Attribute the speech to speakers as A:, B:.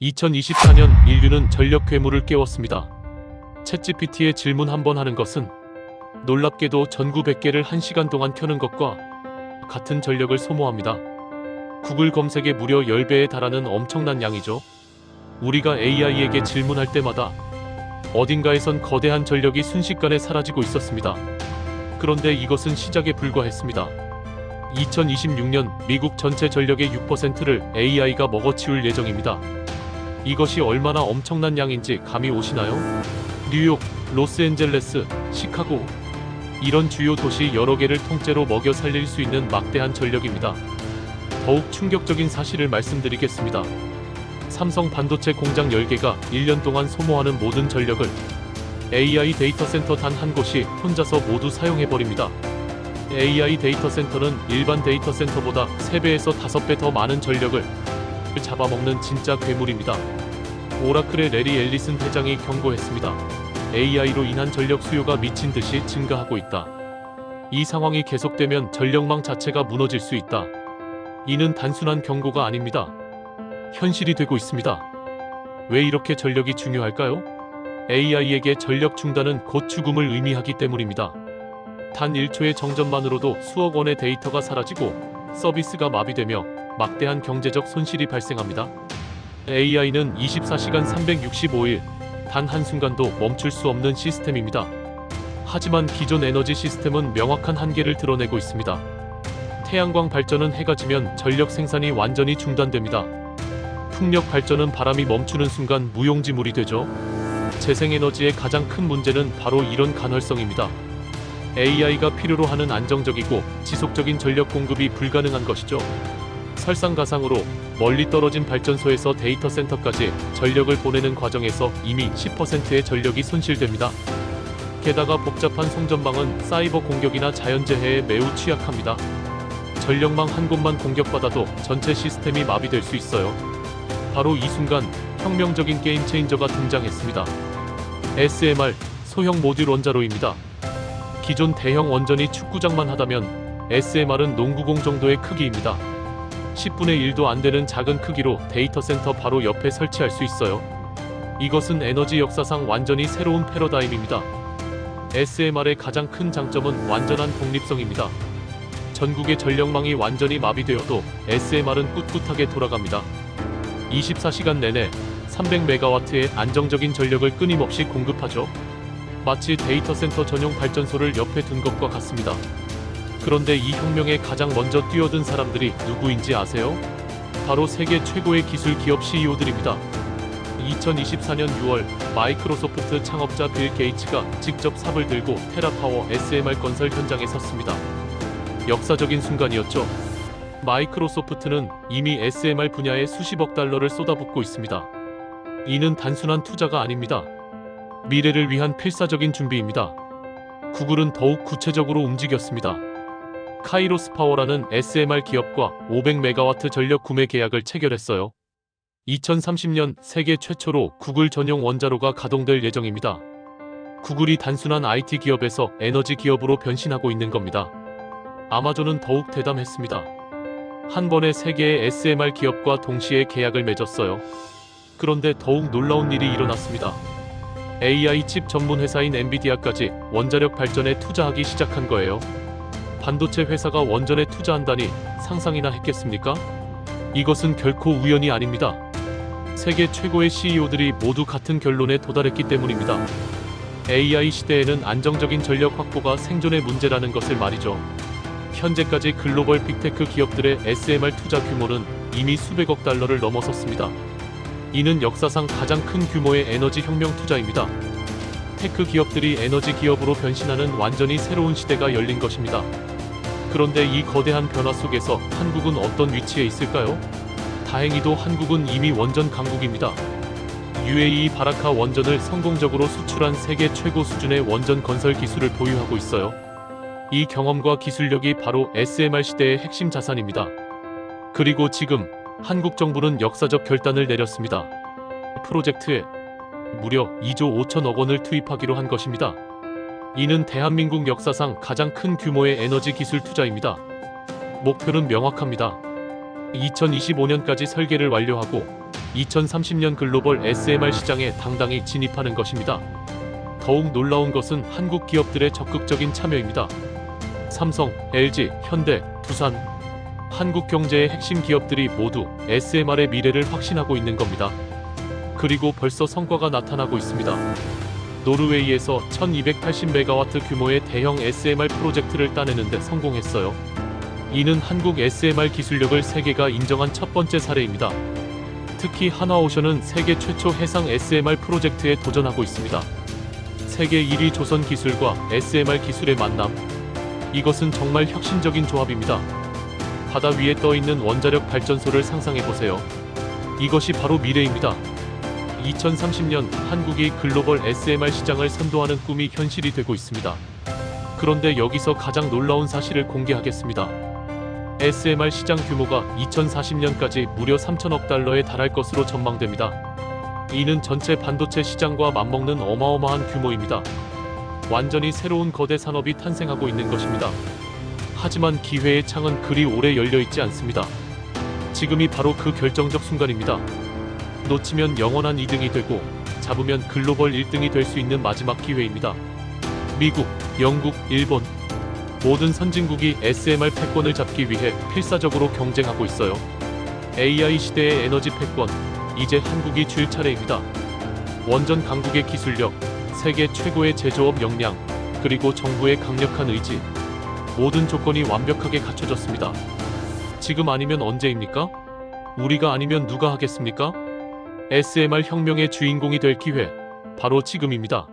A: 2024년 인류는 전력 괴물을 깨웠습니다. 챗GPT에 질문 한번 하는 것은 놀랍게도 전구 100개를 1시간 동안 켜는 것과 같은 전력을 소모합니다. 구글 검색에 무려 10배에 달하는 엄청난 양이죠. 우리가 AI에게 질문할 때마다 어딘가에선 거대한 전력이 순식간에 사라지고 있었습니다. 그런데 이것은 시작에 불과했습니다. 2026년 미국 전체 전력의 6%를 AI가 먹어치울 예정입니다. 이것이 얼마나 엄청난 양인지 감이 오시나요? 뉴욕, 로스앤젤레스, 시카고 이런 주요 도시 여러 개를 통째로 먹여 살릴 수 있는 막대한 전력입니다. 더욱 충격적인 사실을 말씀드리겠습니다. 삼성 반도체 공장 10개가 1년 동안 소모하는 모든 전력을 AI 데이터 센터 단 한 곳이 혼자서 모두 사용해버립니다. AI 데이터 센터는 일반 데이터 센터보다 3배에서 5배 더 많은 전력을 잡아먹는 진짜 괴물입니다. 오라클의 레리 앨리슨 회장이 경고했습니다. AI로 인한 전력 수요가 미친 듯이 증가하고 있다. 이 상황이 계속되면 전력망 자체가 무너질 수 있다. 이는 단순한 경고가 아닙니다. 현실이 되고 있습니다. 왜 이렇게 전력이 중요할까요? AI에게 전력 중단은 곧 죽음을 의미하기 때문입니다. 단 1초의 정전만으로도 수억 원의 데이터가 사라지고 서비스가 마비되며 막대한 경제적 손실이 발생합니다. AI는 24시간 365일 단 한순간도 멈출 수 없는 시스템입니다. 하지만 기존 에너지 시스템은 명확한 한계를 드러내고 있습니다. 태양광 발전은 해가 지면 전력 생산이 완전히 중단됩니다. 풍력 발전은 바람이 멈추는 순간 무용지물이 되죠. 재생에너지의 가장 큰 문제는 바로 이런 간헐성입니다. AI가 필요로 하는 안정적이고 지속적인 전력 공급이 불가능한 것이죠. 설상가상으로 멀리 떨어진 발전소에서 데이터 센터까지 전력을 보내는 과정에서 이미 10%의 전력이 손실됩니다. 게다가 복잡한 송전망은 사이버 공격이나 자연재해에 매우 취약합니다. 전력망 한 곳만 공격받아도 전체 시스템이 마비될 수 있어요. 바로 이 순간 혁명적인 게임 체인저가 등장했습니다. SMR, 소형 모듈 원자로입니다. 기존 대형 원전이 축구장만 하다면 SMR은 농구공 정도의 크기입니다. 10분의 1도 안 되는 작은 크기로 데이터 센터 바로 옆에 설치할 수 있어요. 이것은 에너지 역사상 완전히 새로운 패러다임입니다. SMR의 가장 큰 장점은 완전한 독립성입니다. 전국의 전력망이 완전히 마비되어도 SMR은 꿋꿋하게 돌아갑니다. 24시간 내내 300메가와트의 안정적인 전력을 끊임없이 공급하죠. 마치 데이터 센터 전용 발전소를 옆에 둔 것과 같습니다. 그런데 이 혁명에 가장 먼저 뛰어든 사람들이 누구인지 아세요? 바로 세계 최고의 기술 기업 CEO들입니다. 2024년 6월 마이크로소프트 창업자 빌 게이츠가 직접 삽을 들고 테라파워 SMR 건설 현장에 섰습니다. 역사적인 순간이었죠. 마이크로소프트는 이미 SMR 분야에 수십억 달러를 쏟아붓고 있습니다. 이는 단순한 투자가 아닙니다. 미래를 위한 필사적인 준비입니다. 구글은 더욱 구체적으로 움직였습니다. 카이로스 파워라는 SMR 기업과 500메가와트 전력 구매 계약을 체결했어요. 2030년 세계 최초로 구글 전용 원자로가 가동될 예정입니다. 구글이 단순한 IT 기업에서 에너지 기업으로 변신하고 있는 겁니다. 아마존은 더욱 대담했습니다. 한 번에 3개의 SMR 기업과 동시에 계약을 맺었어요. 그런데 더욱 놀라운 일이 일어났습니다. AI 칩 전문 회사인 엔비디아까지 원자력 발전에 투자하기 시작한 거예요. 반도체 회사가 원전에 투자한다니 상상이나 했겠습니까? 이것은 결코 우연이 아닙니다. 세계 최고의 CEO들이 모두 같은 결론에 도달했기 때문입니다. AI 시대에는 안정적인 전력 확보가 생존의 문제라는 것을 말이죠. 현재까지 글로벌 빅테크 기업들의 SMR 투자 규모는 이미 수백억 달러를 넘어섰습니다. 이는 역사상 가장 큰 규모의 에너지 혁명 투자입니다. 테크 기업들이 에너지 기업으로 변신하는 완전히 새로운 시대가 열린 것입니다. 그런데 이 거대한 변화 속에서 한국은 어떤 위치에 있을까요? 다행히도 한국은 이미 원전 강국입니다. UAE 바라카 원전을 성공적으로 수출한 세계 최고 수준의 원전 건설 기술을 보유하고 있어요. 이 경험과 기술력이 바로 SMR 시대의 핵심 자산입니다. 그리고 지금 한국 정부는 역사적 결단을 내렸습니다. 프로젝트에 무려 2조 5천억 원을 투입하기로 한 것입니다. 이는 대한민국 역사상 가장 큰 규모의 에너지 기술 투자입니다. 목표는 명확합니다. 2025년까지 설계를 완료하고 2030년 글로벌 SMR 시장에 당당히 진입하는 것입니다. 더욱 놀라운 것은 한국 기업들의 적극적인 참여입니다. 삼성, LG, 현대, 두산, 한국 경제의 핵심 기업들이 모두 SMR의 미래를 확신하고 있는 겁니다. 그리고 벌써 성과가 나타나고 있습니다. 노르웨이에서 1280메가와트 규모의 대형 SMR 프로젝트를 따내는 데 성공했어요. 이는 한국 SMR 기술력을 세계가 인정한 첫 번째 사례입니다. 특히 한화오션은 세계 최초 해상 SMR 프로젝트에 도전하고 있습니다. 세계 1위 조선 기술과 SMR 기술의 만남. 이것은 정말 혁신적인 조합입니다. 바다 위에 떠 있는 원자력 발전소를 상상해 보세요. 이것이 바로 미래입니다. 2030년 한국이 글로벌 SMR 시장을 선도하는 꿈이 현실이 되고 있습니다. 그런데 여기서 가장 놀라운 사실을 공개하겠습니다. SMR 시장 규모가 2040년까지 무려 3천억 달러에 달할 것으로 전망됩니다. 이는 전체 반도체 시장과 맞먹는 어마어마한 규모입니다. 완전히 새로운 거대 산업이 탄생하고 있는 것입니다. 하지만 기회의 창은 그리 오래 열려 있지 않습니다. 지금이 바로 그 결정적 순간입니다. 놓치면 영원한 2등이 되고 잡으면 글로벌 1등이 될 수 있는 마지막 기회입니다. 미국, 영국, 일본 모든 선진국이 SMR 패권을 잡기 위해 필사적으로 경쟁하고 있어요. AI 시대의 에너지 패권, 이제 한국이 쥘 차례입니다. 원전 강국의 기술력, 세계 최고의 제조업 역량, 그리고 정부의 강력한 의지, 모든 조건이 완벽하게 갖춰졌습니다. 지금 아니면 언제입니까? 우리가 아니면 누가 하겠습니까? SMR 혁명의 주인공이 될 기회, 바로 지금입니다.